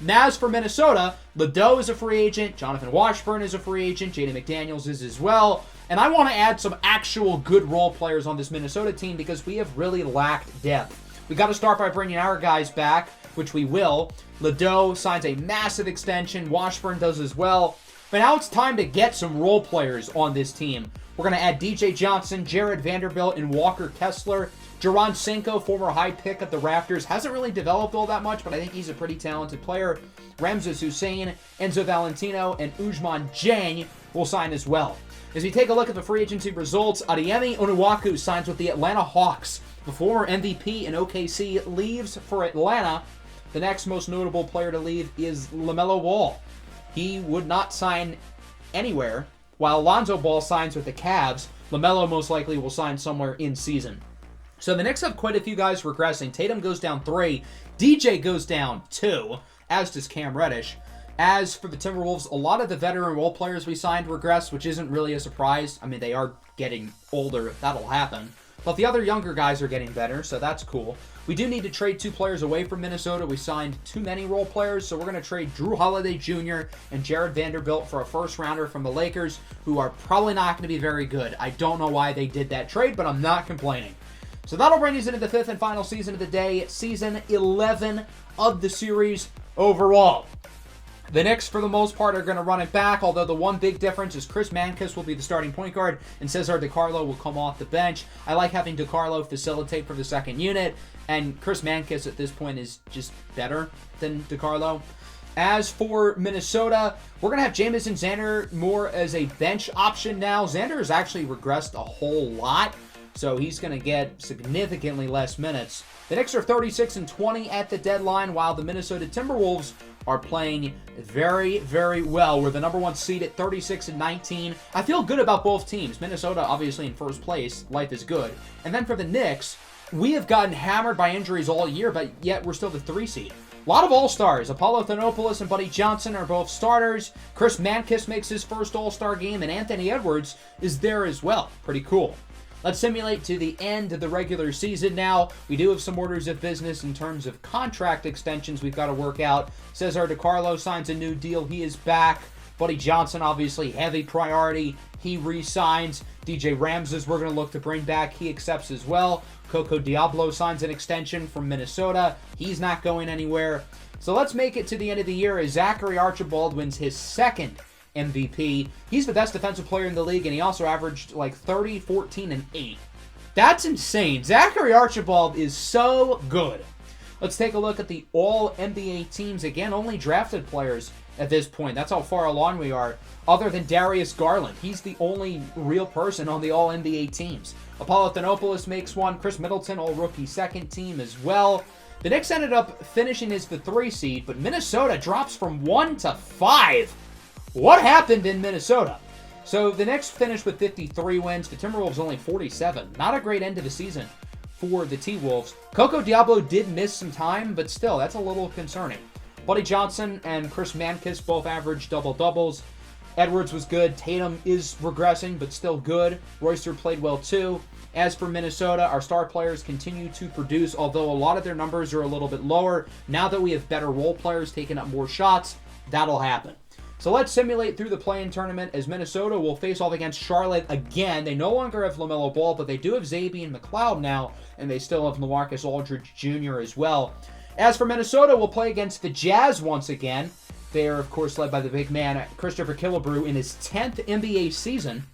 As for Minnesota, Ledoux is a free agent, Jonathan Washburn is a free agent, Jaden McDaniels is as well, and I want to add some actual good role players on this Minnesota team because we have really lacked depth. We got to start by bringing our guys back, which we will. Ledoux signs a massive extension, Washburn does as well, but now it's time to get some role players on this team. We're going to add DJ Johnson, Jared Vanderbilt, and Walker Kessler. Jaron Cinco, former high pick at the Raptors, hasn't really developed all that much, but I think he's a pretty talented player. Ramses Hussein, Enzo Valentino, and Ousmane Dieng will sign as well. As we take a look at the free agency results, Adeyemi Onuaku signs with the Atlanta Hawks. The former MVP in OKC leaves for Atlanta. The next most notable player to leave is LaMelo Ball. He would not sign anywhere, while Lonzo Ball signs with the Cavs. LaMelo most likely will sign somewhere in season. So the Knicks have quite a few guys regressing. Tatum goes down 3. DJ goes down 2, as does Cam Reddish. As for the Timberwolves, a lot of the veteran role players we signed regress, which isn't really a surprise. I mean, they are getting older. That'll happen. But the other younger guys are getting better, so that's cool. We do need to trade 2 players away from Minnesota. We signed too many role players, so we're going to trade Drew Holiday Jr. and Jared Vanderbilt for a first-rounder from the Lakers, who are probably not going to be very good. I don't know why they did that trade, but I'm not complaining. So that'll bring us into the 5th and final season of the day, season 11 of the series overall. The Knicks, for the most part, are going to run it back, although the one big difference is Chris Mankiss will be the starting point guard, and Cesar DiCarlo will come off the bench. I like having DiCarlo facilitate for the second unit, and Chris Mankiss at this point is just better than DiCarlo. As for Minnesota, we're going to have Jamison Xander more as a bench option now. Xander has actually regressed a whole lot, so he's going to get significantly less minutes. The Knicks are 36-20 at the deadline, while the Minnesota Timberwolves are playing very, very well. We're the number 1 seed at 36-19. I feel good about both teams. Minnesota, obviously, in first place. Life is good. And then for the Knicks, we have gotten hammered by injuries all year, but yet we're still the 3 seed. A lot of all-stars. Apollo Thanopoulos and Buddy Johnson are both starters. Chris Mankiss makes his first all-star game, and Anthony Edwards is there as well. Pretty cool. Let's simulate to the end of the regular season now. We do have some orders of business in terms of contract extensions we've got to work out. Cesar DiCarlo signs a new deal. He is back. Buddy Johnson, obviously, heavy priority. He re-signs. DJ Ramses, we're going to look to bring back. He accepts as well. Coco Diablo signs an extension from Minnesota. He's not going anywhere. So let's make it to the end of the year as Zachary Archibald wins his 2nd MVP. He's the best defensive player in the league, and he also averaged like 30, 14, and 8. That's insane. Zachary Archibald is so good. Let's take a look at the All-NBA teams. Again, only drafted players at this point. That's how far along we are, other than Darius Garland. He's the only real person on the All-NBA teams. Apollo Thanopoulos makes one. Chris Middleton, All-Rookie 2nd team as well. The Knicks ended up finishing as the 3 seed, but Minnesota drops from 1 to 5. What happened in Minnesota? So the Knicks finished with 53 wins. The Timberwolves only 47. Not a great end to the season for the T-Wolves. Coco Diablo did miss some time, but still, that's a little concerning. Buddy Johnson and Chris Mankis both averaged double-doubles. Edwards was good. Tatum is regressing, but still good. Royster played well, too. As for Minnesota, our star players continue to produce, although a lot of their numbers are a little bit lower. Now that we have better role players taking up more shots, that'll happen. So let's simulate through the play-in tournament as Minnesota will face off against Charlotte again. They no longer have LaMelo Ball, but they do have Xavier McLeod now, and they still have LaMarcus Aldridge Jr. as well. As for Minnesota, we'll play against the Jazz once again. They are, of course, led by the big man, Christopher Killebrew, in his 10th NBA season.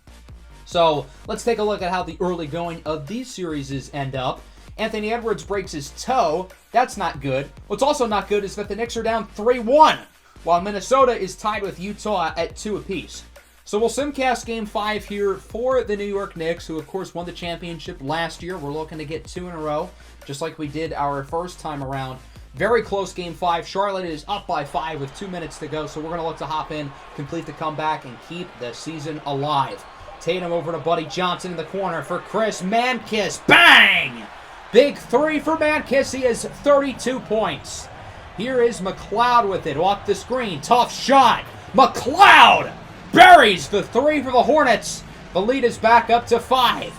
So let's take a look at how the early going of these series end up. Anthony Edwards breaks his toe. That's not good. What's also not good is that the Knicks are down 3-1. While Minnesota is tied with Utah at 2 apiece. So we'll simcast Game 5 here for the New York Knicks, who of course won the championship last year. We're looking to get 2 in a row, just like we did our first time around. Very close Game 5. Charlotte is up by 5 with 2 minutes to go, so we're going to look to hop in, complete the comeback, and keep the season alive. Tatum over to Buddy Johnson in the corner for Chris Mankis. Bang! Big 3 for Mankis. He has 32 points. Here is McLeod with it off the screen. Tough shot. McLeod buries the 3 for the Hornets. The lead is back up to 5.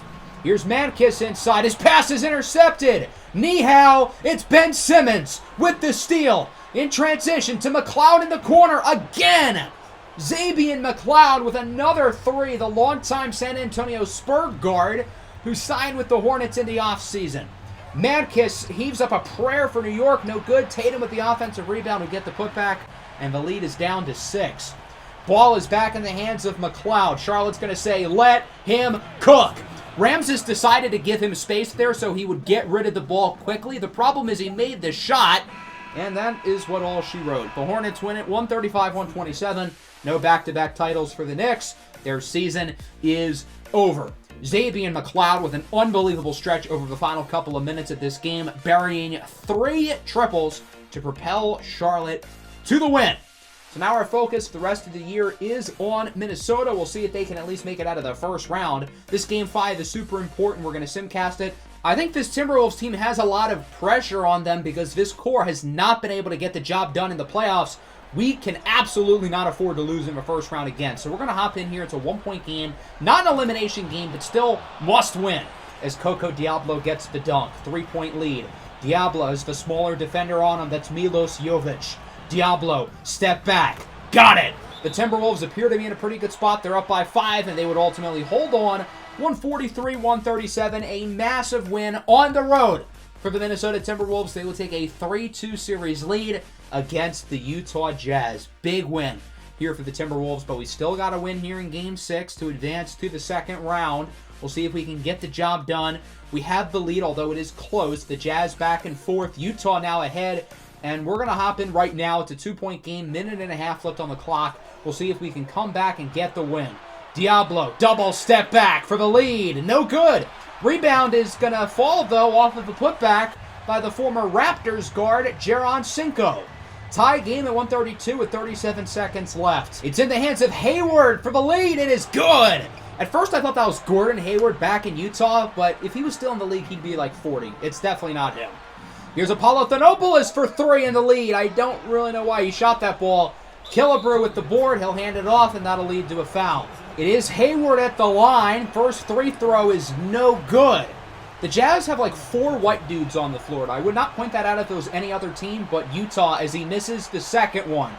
Here's Mankis inside. His pass is intercepted. Nihao. It's Ben Simmons with the steal. In transition to McLeod in the corner again. Xavier McLeod with another 3. The longtime San Antonio Spurs guard who signed with the Hornets in the offseason. Mankis heaves up a prayer for New York. No good. Tatum with the offensive rebound who get the putback. And the lead is down to 6. Ball is back in the hands of McLeod. Charlotte's going to say, let him cook. Ramses decided to give him space there so he would get rid of the ball quickly. The problem is he made the shot. And that is what all she wrote. The Hornets win it 135-127. No back-to-back titles for the Knicks. Their season is over. Xavier McLeod with an unbelievable stretch over the final couple of minutes of this game, burying 3 triples to propel Charlotte to the win. So now our focus for the rest of the year is on Minnesota. We'll see if they can at least make it out of the first round. This Game 5 is super important. We're going to simcast it. I think this Timberwolves team has a lot of pressure on them because this core has not been able to get the job done in the playoffs. We can absolutely not afford to lose in the first round again. So we're going to hop in here. It's a 1-point game. Not an elimination game, but still must win as Coco Diablo gets the dunk. 3-point lead. Diablo is the smaller defender on him. That's Milos Jovic. Diablo, step back. Got it. The Timberwolves appear to be in a pretty good spot. They're up by 5, and they would ultimately hold on. 143-137, a massive win on the road for the Minnesota Timberwolves. They will take a 3-2 series lead against the Utah Jazz. Big win here for the Timberwolves, but we still got to win here in Game 6 to advance to the second round. We'll see if we can get the job done. We have the lead, although it is close. The Jazz back and forth. Utah now ahead, and we're going to hop in right now. It's a 2-point game, minute and a half left on the clock. We'll see if we can come back and get the win. Diablo, double step back for the lead. No good. Rebound is going to fall, though, off of the putback by the former Raptors guard, Jaron Cinco. Tie game at 132 with 37 seconds left. It's in the hands of Hayward for the lead. It is good. At first, I thought that was Gordon Hayward back in Utah, but if he was still in the league, he'd be like 40. It's definitely not him. Here's Apollo Thanopoulos for 3 in the lead. I don't really know why he shot that ball. Killebrew with the board. He'll hand it off, and that'll lead to a foul. It is Hayward at the line. First free throw is no good. The Jazz have like 4 white dudes on the floor. I would not point that out if it was any other team but Utah as he misses the second one.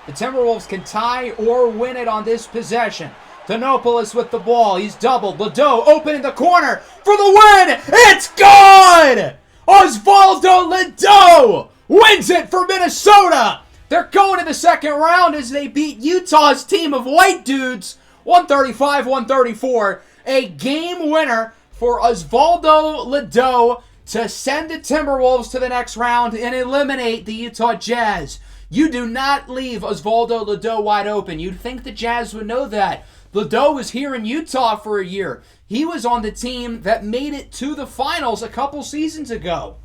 The Timberwolves can tie or win it on this possession. Thanopoulos with the ball. He's doubled. Ledoux open in the corner for the win. It's good! Osvaldo Ledoux wins it for Minnesota. They're going to the second round as they beat Utah's team of white dudes 135-134. A game winner for Osvaldo Ledoux to send the Timberwolves to the next round and eliminate the Utah Jazz. You do not leave Osvaldo Ledoux wide open. You'd think the Jazz would know that. Ledoux was here in Utah for a year. He was on the team that made it to the finals a couple seasons ago.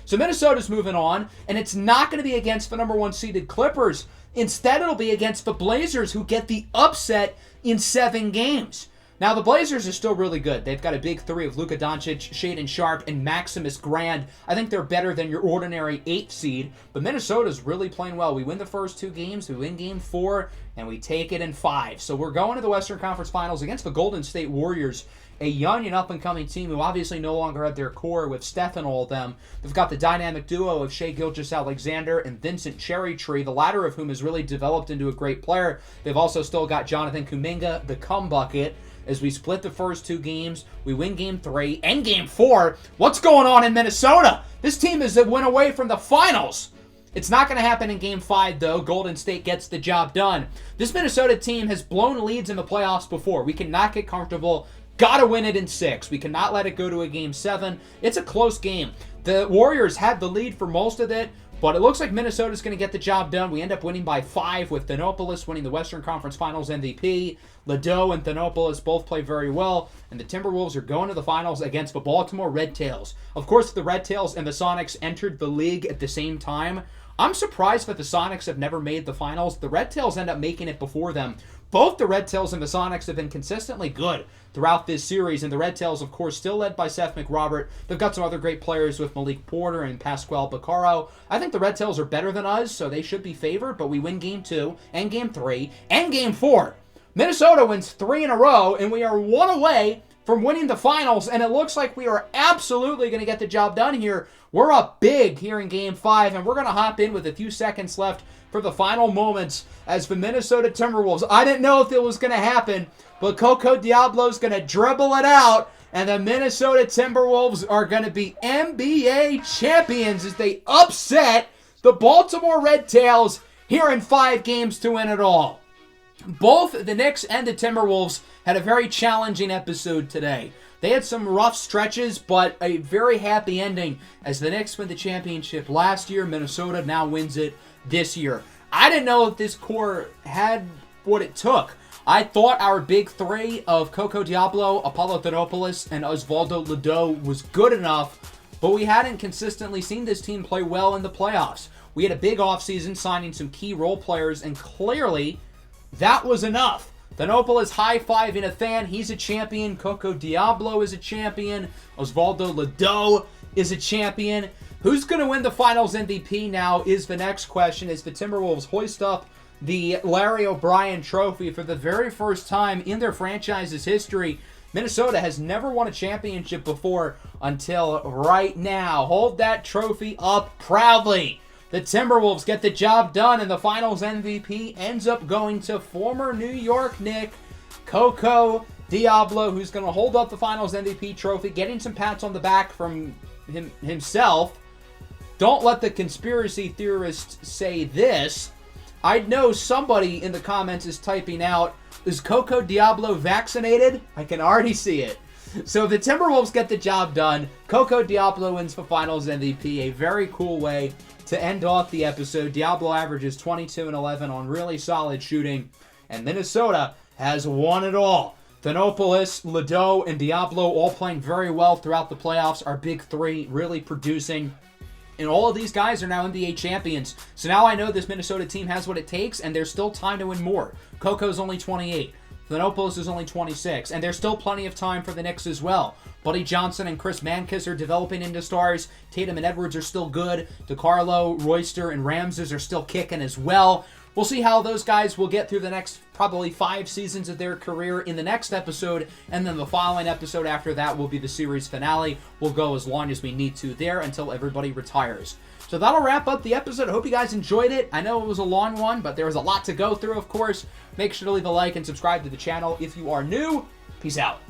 So Minnesota's moving on, and it's not going to be against the number 1 seeded Clippers. Instead, it'll be against the Blazers, who get the upset in 7 games. Now, the Blazers are still really good. They've got a big 3 of Luka Doncic, Shaedon Sharpe, and Maximus Grand. I think they're better than your ordinary 8th seed, but Minnesota's really playing well. We win the first 2 games, we win game 4, and we take it in 5. So we're going to the Western Conference Finals against the Golden State Warriors, a young and up-and-coming team who obviously no longer have their core with Steph and all of them. They've got the dynamic duo of Shai Gilgeous-Alexander and Vincent Cherrytree, the latter of whom has really developed into a great player. They've also still got Jonathan Kuminga, the cum bucket. As we split the first 2 games, we win game 3 and game 4. What's going on in Minnesota? This team is a win away from the finals. It's not going to happen in game 5, though. Golden State gets the job done. This Minnesota team has blown leads in the playoffs before. We cannot get comfortable. Gotta win it in 6. We cannot let it go to a game 7. It's a close game. The Warriors had the lead for most of it, but it looks like Minnesota's going to get the job done. We end up winning by 5 with Thanopoulos winning the Western Conference Finals MVP. Ledo and Thanopoulos both play very well, and the Timberwolves are going to the finals against the Baltimore Red Tails. Of course, the Red Tails and the Sonics entered the league at the same time. I'm surprised that the Sonics have never made the finals. The Red Tails end up making it before them. Both the Red Tails and the Sonics have been consistently good throughout this series, and the Red Tails, of course, still led by Seth McRobert. They've got some other great players with Malik Porter and Pascual Baccaro. I think the Red Tails are better than us, so they should be favored, but we win game 2 and game 3 and game 4. Minnesota wins 3 in a row, and we are 1 away from winning the finals, and it looks like we are absolutely going to get the job done here. We're up big here in game 5, and we're going to hop in with a few seconds left for the final moments as the Minnesota Timberwolves. I didn't know if it was going to happen, but Coco Diablo's going to dribble it out, and the Minnesota Timberwolves are going to be NBA champions as they upset the Baltimore Red Tails here in 5 games to win it all. Both the Knicks and the Timberwolves had a very challenging episode today. They had some rough stretches, but a very happy ending as the Knicks win the championship last year. Minnesota now wins it this year. I didn't know if this core had what it took. I thought our big 3 of Coco Diablo, Apollo Thanopoulos, and Osvaldo Ledo was good enough, but we hadn't consistently seen this team play well in the playoffs. We had a big offseason signing some key role players, and clearly that was enough. Thanopoulos high-fiving a fan. He's a champion. Coco Diablo is a champion. Osvaldo Ledo is a champion. Who's going to win the Finals MVP now is the next question as the Timberwolves hoist up the Larry O'Brien Trophy for the very first time in their franchise's history. Minnesota has never won a championship before until right now. Hold that trophy up proudly. The Timberwolves get the job done, and the Finals MVP ends up going to former New York Knick Coco Diablo, who's going to hold up the Finals MVP trophy, getting some pats on the back from himself. Don't let the conspiracy theorists say this. I know somebody in the comments is typing out, is Coco Diablo vaccinated? I can already see it. So the Timberwolves get the job done. Coco Diablo wins the Finals MVP. A very cool way to end off the episode. Diablo averages 22 and 11 on really solid shooting. And Minnesota has won it all. Thanopoulos, Ledo, and Diablo all playing very well throughout the playoffs. Our big 3 really producing. And all of these guys are now NBA champions. So now I know this Minnesota team has what it takes, and there's still time to win more. Coco's only 28. Thanopoulos is only 26. And there's still plenty of time for the Knicks as well. Buddy Johnson and Chris Mankus are developing into stars. Tatum and Edwards are still good. DeCarlo, Royster, and Ramses are still kicking as well. We'll see how those guys will get through the next probably 5 seasons of their career in the next episode, and then the following episode after that will be the series finale. We'll go as long as we need to there until everybody retires. So that'll wrap up the episode. I hope you guys enjoyed it. I know it was a long one, but there was a lot to go through, of course. Make sure to leave a like and subscribe to the channel if you are new. Peace out.